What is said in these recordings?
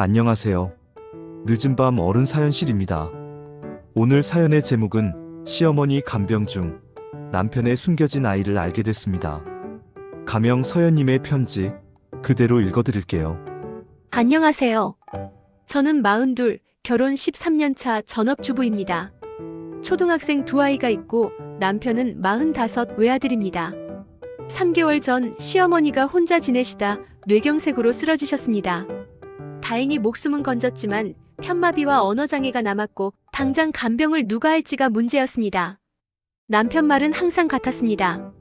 안녕하세요. 늦은 밤 어른 사연실입니다. 오늘 사연의 제목은 시어머니 간병 중 남편의 숨겨진 아이를 알게 됐습니다. 가명 서연님의 편지 그대로 읽어드릴게요. 안녕하세요. 저는 42, 결혼 13년 차 전업주부입니다. 초등학생 두 아이가 있고 남편은 45 외아들입니다. 3개월 전 시어머니가 혼자 지내시다 뇌경색으로 쓰러지셨습니다. 다행히 목숨은 건졌지만 편마비와 언어장애가 남았고 당장 간병을 누가 할지가 문제였습니다. 남편 말은 항상 같았습니다.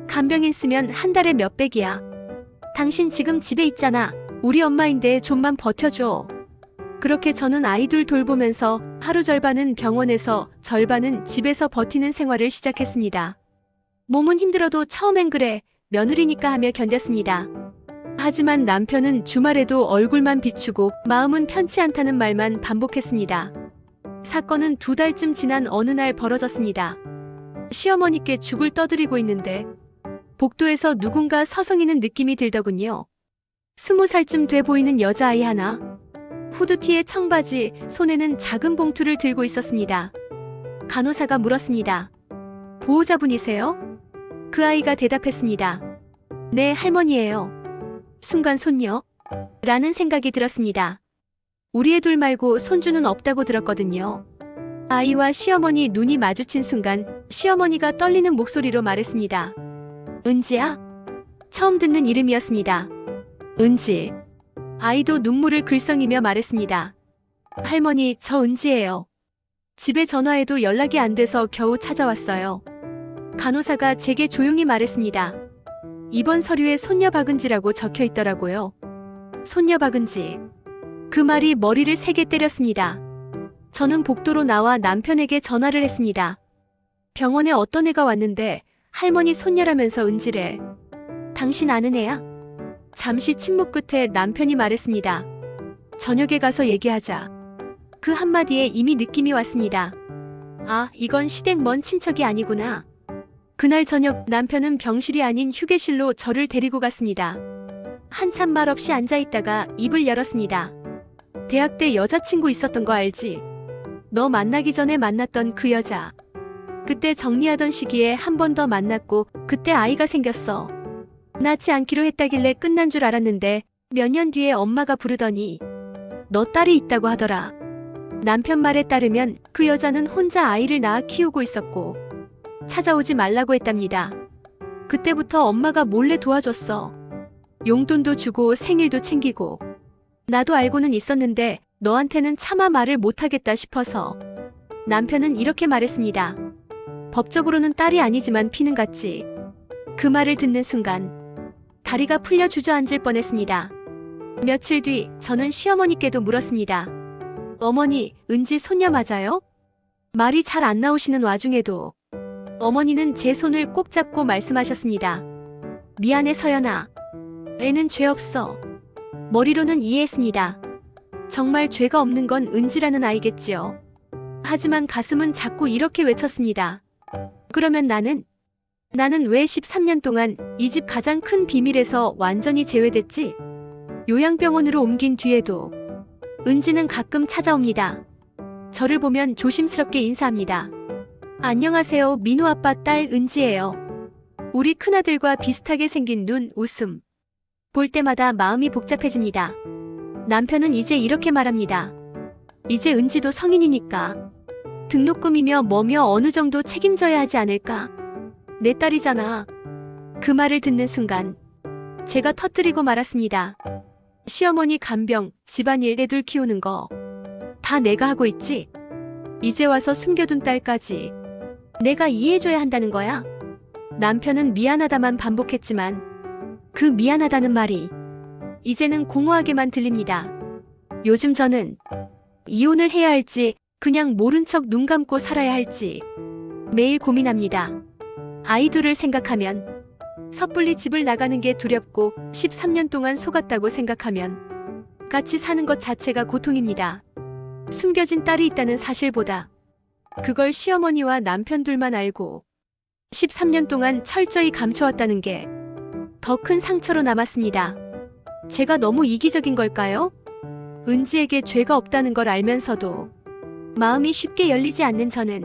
간병 있으면 한 달에 몇백이야. 당신 지금 집에 있잖아. 우리 엄마인데 좀만 버텨줘. 그렇게 저는 아이들 돌보면서 하루 절반은 병원에서 절반은 집에서 버티는 생활을 시작했습니다. 몸은 힘들어도 처음엔 그래, 며느리니까 하며 견뎠습니다. 하지만 남편은 주말에도 얼굴만 비추고 마음은 편치 않다는 말만 반복했습니다. 사건은 2달쯤 지난 어느 날 벌어졌습니다. 시어머니께 죽을 떠드리고 있는데 복도에서 누군가 서성이는 느낌이 들더군요. 20살쯤 돼 보이는 여자아이 하나. 후드티에 청바지, 손에는 작은 봉투를 들고 있었습니다. 간호사가 물었습니다. 보호자분이세요? 그 아이가 대답했습니다. 네, 할머니예요. 순간 손녀? 라는 생각이 들었습니다. 우리 애 둘 말고 손주는 없다고 들었거든요. 아이와 시어머니 눈이 마주친 순간 시어머니가 떨리는 목소리로 말했습니다. 은지야? 처음 듣는 이름이었습니다. 은지. 아이도 눈물을 글썽이며 말했습니다. 할머니, 저 은지예요. 집에 전화해도 연락이 안 돼서 겨우 찾아왔어요. 간호사가 제게 조용히 말했습니다. 입원 서류에 손녀 박은지라고 적혀 있더라고요. 손녀 박은지. 그 말이 머리를 세게 때렸습니다. 저는 복도로 나와 남편에게 전화를 했습니다. 병원에 어떤 애가 왔는데 할머니 손녀라면서 은지래. 당신 아는 애야? 잠시 침묵 끝에 남편이 말했습니다. 저녁에 가서 얘기하자. 그 한마디에 이미 느낌이 왔습니다. 아, 이건 시댁 먼 친척이 아니구나. 그날 저녁 남편은 병실이 아닌 휴게실로 저를 데리고 갔습니다. 한참 말 없이 앉아있다가 입을 열었습니다. 대학 때 여자친구 있었던 거 알지? 너 만나기 전에 만났던 그 여자. 그때 정리하던 시기에 한 번 더 만났고 그때 아이가 생겼어. 낳지 않기로 했다길래 끝난 줄 알았는데 몇 년 뒤에 엄마가 부르더니 너 딸이 있다고 하더라. 남편 말에 따르면 그 여자는 혼자 아이를 낳아 키우고 있었고 찾아오지 말라고 했답니다. 그때부터 엄마가 몰래 도와줬어. 용돈도 주고 생일도 챙기고. 나도 알고는 있었는데 너한테는 차마 말을 못하겠다 싶어서. 남편은 이렇게 말했습니다. 법적으로는 딸이 아니지만 피는 같지. 그 말을 듣는 순간 다리가 풀려 주저앉을 뻔했습니다. 며칠 뒤 저는 시어머니께도 물었습니다. 어머니, 은지 손녀 맞아요? 말이 잘 안 나오시는 와중에도 어머니는 제 손을 꼭 잡고 말씀하셨습니다. 미안해 서연아. 애는 죄 없어. 머리로는 이해했습니다. 정말 죄가 없는 건 은지라는 아이겠지요. 하지만 가슴은 자꾸 이렇게 외쳤습니다. 그러면 나는 왜 13년 동안 이 집 가장 큰 비밀에서 완전히 제외됐지? 요양병원으로 옮긴 뒤에도 은지는 가끔 찾아옵니다. 저를 보면 조심스럽게 인사합니다. 안녕하세요, 민호 아빠 딸 은지예요. 우리 큰아들과 비슷하게 생긴 눈, 웃음. 볼 때마다 마음이 복잡해집니다. 남편은 이제 이렇게 말합니다. 이제 은지도 성인이니까 등록금이며 뭐며 어느 정도 책임져야 하지 않을까? 내 딸이잖아. 그 말을 듣는 순간 제가 터뜨리고 말았습니다. 시어머니 간병, 집안일 애들 키우는 거 다 내가 하고 있지? 이제 와서 숨겨둔 딸까지 내가 이해해줘야 한다는 거야? 남편은 미안하다만 반복했지만 그 미안하다는 말이 이제는 공허하게만 들립니다. 요즘 저는 이혼을 해야 할지 그냥 모른 척 눈 감고 살아야 할지 매일 고민합니다. 아이들을 생각하면, 섣불리 집을 나가는 게 두렵고 13년 동안 속았다고 생각하면 같이 사는 것 자체가 고통입니다. 숨겨진 딸이 있다는 사실보다 그걸 시어머니와 남편 둘만 알고 13년 동안 철저히 감춰왔다는 게 더 큰 상처로 남았습니다. 제가 너무 이기적인 걸까요? 은지에게 죄가 없다는 걸 알면서도 마음이 쉽게 열리지 않는 저는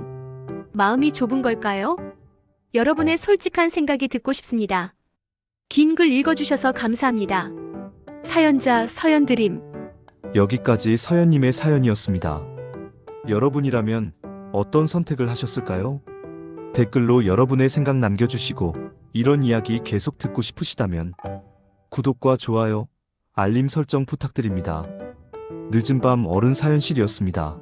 마음이 좁은 걸까요? 여러분의 솔직한 생각이 듣고 싶습니다. 긴 글 읽어주셔서 감사합니다. 사연자 서연드림. 여기까지 서연님의 사연이었습니다. 여러분이라면 어떤 선택을 하셨을까요? 댓글로 여러분의 생각 남겨주시고 이런 이야기 계속 듣고 싶으시다면 구독과 좋아요, 알림 설정 부탁드립니다. 늦은 밤 어른 사연실이었습니다.